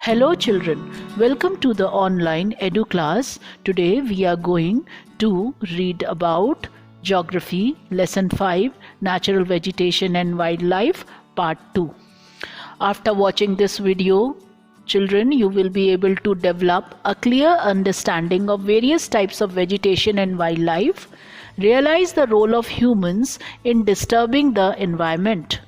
Hello children, welcome to the online edu class. Today we are going to read about Geography, Lesson 5, Natural Vegetation and Wildlife, Part 2. After watching this video, children, you will be able to develop a clear understanding of various types of vegetation and wildlife, realize the role of humans in disturbing the environment.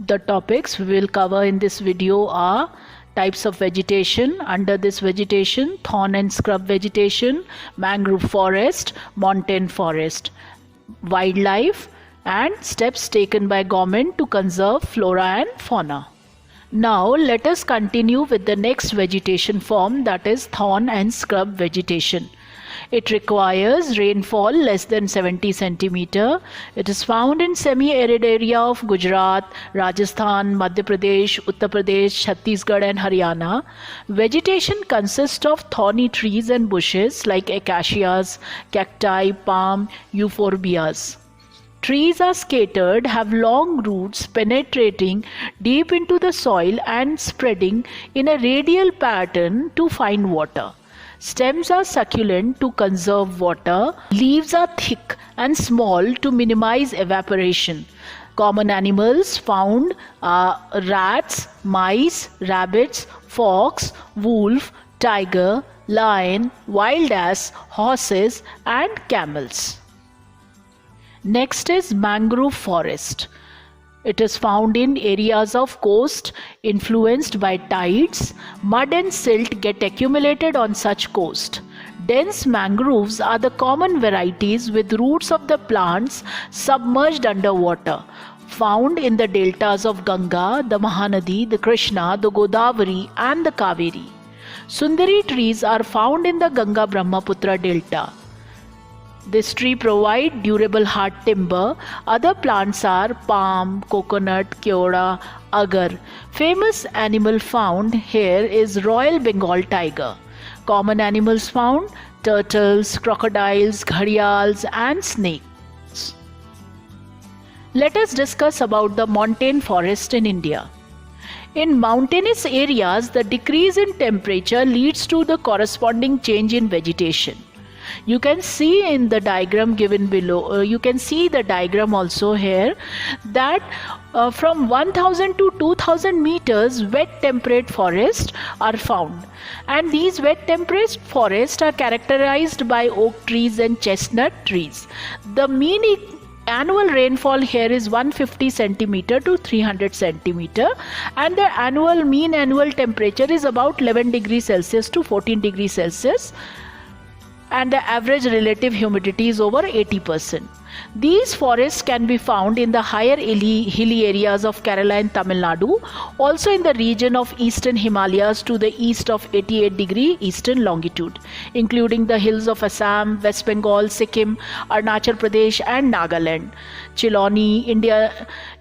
The topics we will cover in this video are types of vegetation. Under this vegetation, thorn and scrub vegetation, mangrove forest, montane forest, wildlife, and steps taken by government to conserve flora and fauna. Now let us continue with the next vegetation form, that is thorn and scrub vegetation. It requires rainfall less than 70 centimeter. It is found in semi-arid area of Gujarat, Rajasthan, Madhya Pradesh, Uttar Pradesh, Chhattisgarh and Haryana. Vegetation consists of thorny trees and bushes like acacias, cacti, palm, euphorbias. Trees are scattered, have long roots penetrating deep into the soil and spreading in a radial pattern to find water. Stems are succulent to conserve water. Leaves are thick and small to minimize evaporation. Common animals found are rats, mice, rabbits, fox, wolf, tiger, lion, wild ass, horses and camels. Next is mangrove forest. It is found in areas of coast influenced by tides. Mud and silt get accumulated on such coast. Dense mangroves are the common varieties with roots of the plants submerged underwater, found in the deltas of Ganga, the Mahanadi, the Krishna, the Godavari and the Kaveri. Sundari trees are found in the Ganga Brahmaputra delta. This tree provides durable hard timber. Other plants are palm, coconut, keoda, agar. Famous animal found here is Royal Bengal tiger. Common animals found turtles, crocodiles, gharials and snakes. Let us discuss about the montane forest in India. In mountainous areas, the decrease in temperature leads to the corresponding change in vegetation. You can see in the diagram given below, you can see the diagram also here, that from 1000 to 2000 meters wet temperate forests are found, and these wet temperate forests are characterized by oak trees and chestnut trees. The mean annual rainfall here is 150 centimeter to 300 centimeter, and the mean annual temperature is about 11 degrees Celsius to 14 degrees Celsius, and the average relative humidity is over 80%. These forests can be found in the higher hilly areas of Kerala and Tamil Nadu, also in the region of eastern Himalayas to the east of 88° eastern longitude, including the hills of Assam, West Bengal, Sikkim, Arunachal Pradesh and Nagaland. Chiloni,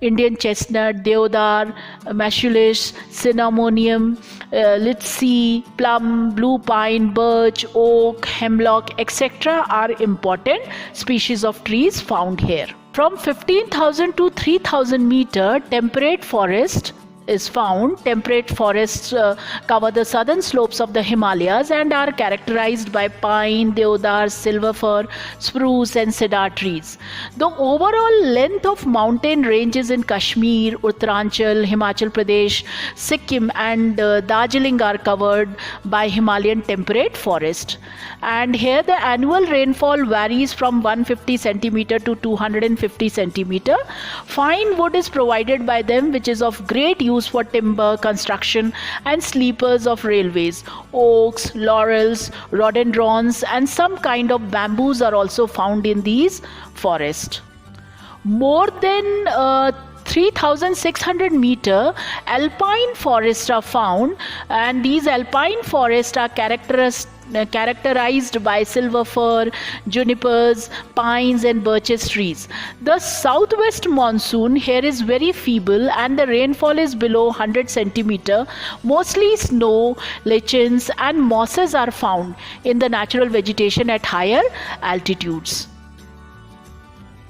Indian chestnut, deodar, masulish, cinnamonium, litchi, plum, blue pine, birch, oak, hemlock, etc. are important species of trees found here. From 15,000 to 3,000 meter temperate forest is found. Temperate forests cover the southern slopes of the Himalayas and are characterized by pine, deodar, silver fir, spruce and cedar trees. The overall length of mountain ranges in Kashmir, Uttaranchal, Himachal Pradesh, Sikkim and Darjeeling are covered by Himalayan temperate forest. And here the annual rainfall varies from 150 centimeter to 250 centimeter. Fine wood is provided by them, which is of great use for timber, construction and sleepers of railways. Oaks, laurels, rhododendrons and some kind of bamboos are also found in these forests. More than 3,600 meter alpine forests are found, and these alpine forests are characterized by silver fir, junipers, pines and birches trees. The southwest monsoon here is very feeble and the rainfall is below 100 centimeter. Mostly snow, lichens and mosses are found in the natural vegetation at higher altitudes.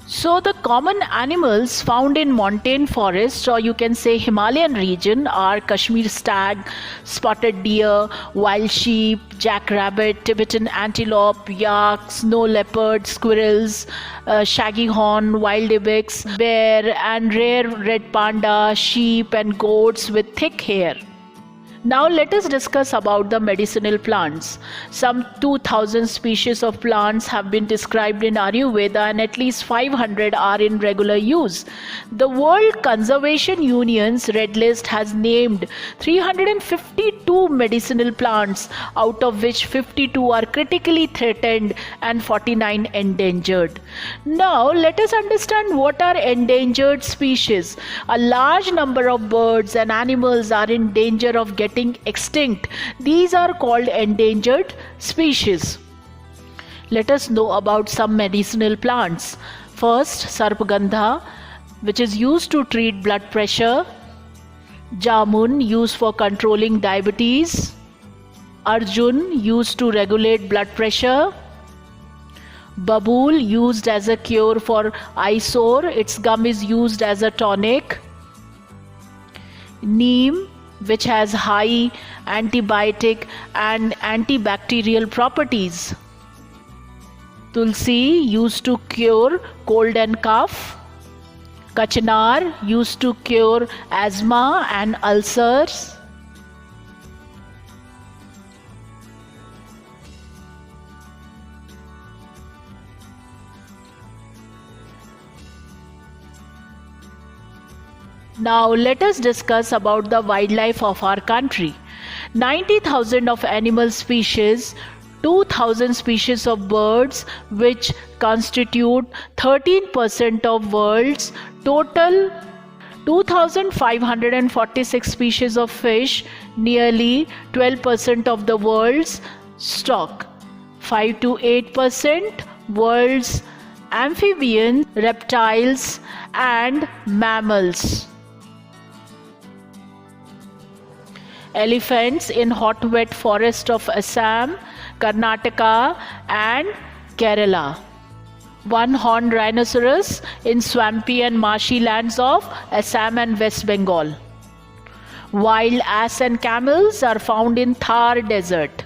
So the common animals found in montane forests, or you can say Himalayan region, are Kashmir stag, spotted deer, wild sheep, jackrabbit, Tibetan antelope, yak, snow leopard, squirrels, shaggy horn, wild ibex, bear, and rare red panda, sheep and goats with thick hair. Now let us discuss about the medicinal plants. Some 2000 species of plants have been described in Ayurveda and at least 500 are in regular use. The World Conservation Union's Red List has named 352 medicinal plants, out of which 52 are critically threatened and 49 endangered. Now let us understand what are endangered species. A large number of birds and animals are in danger of getting extinct. These are called endangered species. Let us know about some medicinal plants. First, Sarpagandha, which is used to treat blood pressure. Jamun, used for controlling diabetes. Arjun, used to regulate blood pressure. Babul, used as a cure for eye sore. Its gum is used as a tonic. Neem, which has high antibiotic and antibacterial properties. Tulsi, used to cure cold and cough. Kachanar, used to cure asthma and ulcers. Now let us discuss about the wildlife of our country. 90,000 of animal species, 2,000 species of birds, which constitute 13% of world's total, 2,546 species of fish, nearly 12% of the world's stock, 5 to 8% world's amphibians, reptiles and mammals. Elephants in hot wet forest of Assam, Karnataka and Kerala. One-horned rhinoceros in swampy and marshy lands of Assam and West Bengal. Wild ass and camels are found in Thar desert.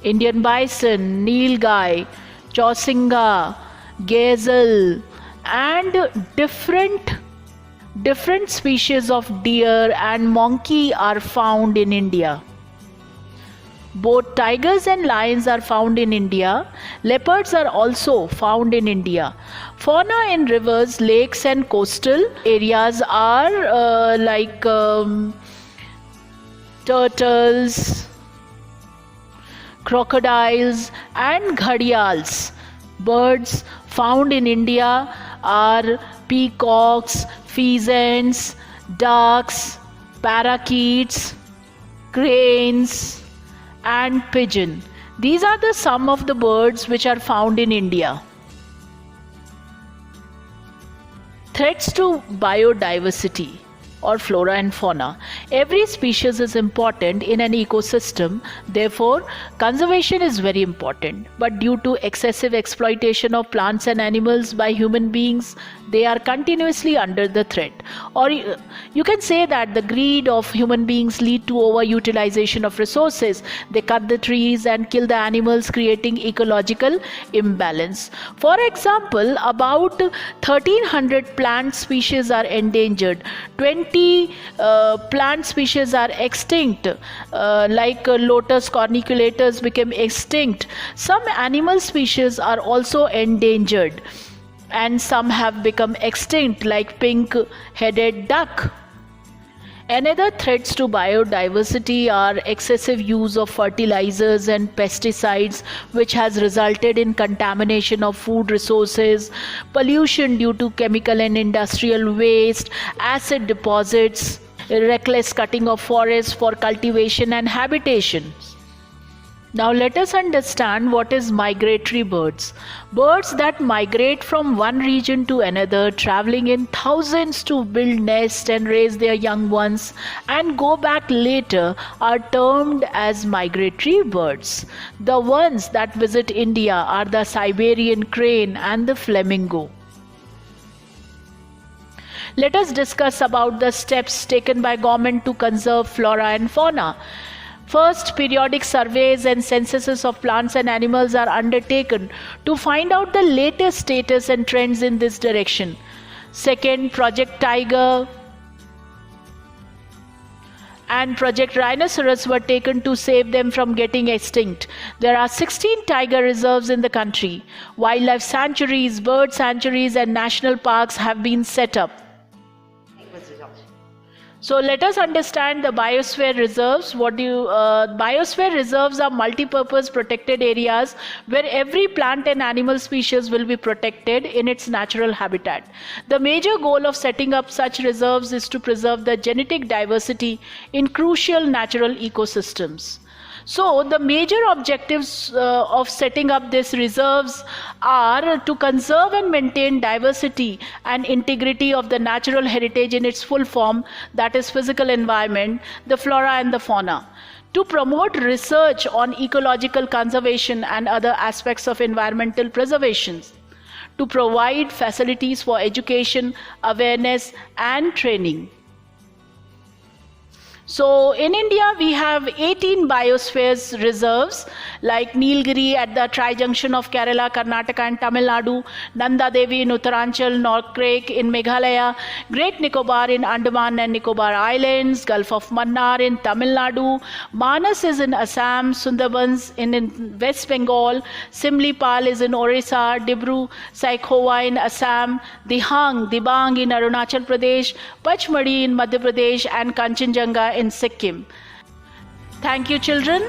Indian bison, nilgai, chausinga, gazelle and different species of deer and monkey are found in India. Both tigers and lions are found in India. Leopards are also found in India. Fauna in rivers, lakes and coastal areas are turtles, crocodiles and gharials. Birds found in India are peacocks, pheasants, ducks, parakeets, cranes and pigeon. These are the some of the birds which are found in India. Threats to biodiversity or flora and fauna. Every species is important in an ecosystem, therefore conservation is very important. But due to excessive exploitation of plants and animals by human beings, they are continuously under the threat. Or you can say that the greed of human beings lead to overutilization of resources. They cut the trees and kill the animals, creating ecological imbalance. For example, about 1300 plant species are endangered. 20 plant species are extinct, like lotus corniculators became extinct. Some animal species are also endangered and some have become extinct, like pink-headed duck. Another threats to biodiversity are excessive use of fertilizers and pesticides, which has resulted in contamination of food resources, pollution due to chemical and industrial waste, acid deposits, reckless cutting of forests for cultivation and habitation. Now let us understand what is migratory birds. Birds that migrate from one region to another, traveling in thousands to build nests and raise their young ones and go back later, are termed as migratory birds. The ones that visit India are the Siberian crane and the flamingo. Let us discuss about the steps taken by government to conserve flora and fauna. First, periodic surveys and censuses of plants and animals are undertaken to find out the latest status and trends in this direction. Second, Project Tiger and Project Rhinoceros were taken to save them from getting extinct. There are 16 tiger reserves in the country. Wildlife sanctuaries, bird sanctuaries, and national parks have been set up. So let us understand the biosphere reserves. Biosphere reserves are multi-purpose protected areas where every plant and animal species will be protected in its natural habitat. The major goal of setting up such reserves is to preserve the genetic diversity in crucial natural ecosystems. So the major objectives of setting up these reserves are to conserve and maintain diversity and integrity of the natural heritage in its full form, that is physical environment, the flora and the fauna. To promote research on ecological conservation and other aspects of environmental preservation. To provide facilities for education, awareness and training. So in India, we have 18 biospheres reserves like Nilgiri at the tri-junction of Kerala, Karnataka and Tamil Nadu, Nanda Devi in Uttaranchal, Northcrake in Meghalaya, Great Nicobar in Andaman and Nicobar Islands, Gulf of Mannar in Tamil Nadu, Manas is in Assam, Sundarbans in West Bengal, Simlipal is in Orissa, Dibru Saikhowa in Assam, Dibang in Arunachal Pradesh, Pachmadi in Madhya Pradesh and Kanchenjunga in Sikkim. Thank you, children.